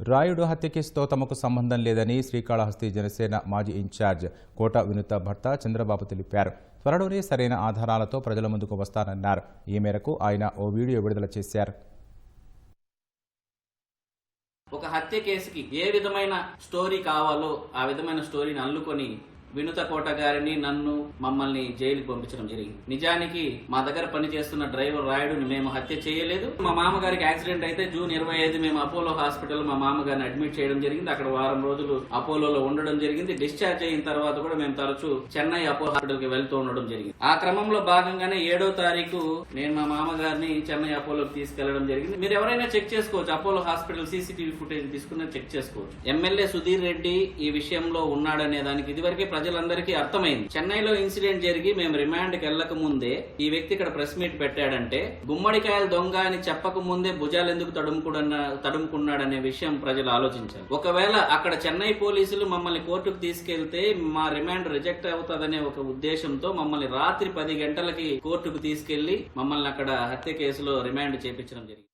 రాయుడు హత్య కేసుతో తమకు సంబంధం లేదని శ్రీకాళహస్తి జనసేన మాజీ ఇన్ఛార్జ్ కోట వినుత భర్త చంద్రబాబు తెలిపారు. త్వరలోనే సరైన ఆధారాలతో ప్రజల ముందుకు వస్తానన్నారు. ఈ మేరకు ఆయన ఓ వీడియో విడుదల చేశారు. ఒక హత్య కేసుకి ఏ విధమైన స్టోరీ కావాలో ఆ విధమైన స్టోరీని అల్లుకొని వినుత కోట గారిని మమ్మల్ని జైలుకి పంపించడం జరిగింది. నిజానికి మా దగ్గర పనిచేస్తున్న డ్రైవర్ రాయుడుని మేము హత్య చేయలేదు. మా మామగారికి యాక్సిడెంట్ అయితే జూన్ 25 మేము అపోలో హాస్పిటల్ మా మామగారిని అడ్మిట్ చేయడం జరిగింది. అక్కడ వారం రోజులు అపోలోలో ఉండడం జరిగింది. డిశ్చార్జ్ అయిన తర్వాత కూడా మేము తరచూ చెన్నై అపోలో హాస్పిటల్ కి వెళ్తూ ఉండడం జరిగింది. ఆ క్రమంలో భాగంగానే 7వ తారీఖు నేను మా మామగారిని చెన్నై అపోలోకి తీసుకెళ్లడం జరిగింది. మీరు ఎవరైనా చెక్ చేసుకోవచ్చు. అపోలో హాస్పిటల్ CCTV ఫుటేజ్ తీసుకుని చెక్ చేసుకోవచ్చు. ఎమ్మెల్యే సుధీర్ రెడ్డి ఈ విషయంలో ఉన్నాడనే దానికి ఇదివరకే ప్రజలందరికీ అర్థమైంది. చెన్నైలో ఇన్సిడెంట్ జరిగి మేము రిమాండ్కి వెళ్లక ముందే ఈ వ్యక్తి ఇక్కడ ప్రెస్ మీట్ పెట్టాడంటే గుమ్మడికాయల దొంగ అని చెప్పక ముందే భుజాలు ఎందుకు తడుముకున్నాడనే విషయం ప్రజలు ఆలోచించారు. ఒకవేళ అక్కడ చెన్నై పోలీసులు మమ్మల్ని కోర్టుకు తీసుకెళ్తే మా రిమాండ్ రిజెక్ట్ అవుతుందనే ఒక ఉద్దేశంతో మమ్మల్ని రాత్రి 10 గంటలకి కోర్టుకు తీసుకెళ్లి మమ్మల్ని అక్కడ హత్య కేసులో రిమాండ్ చేపించడం జరిగింది.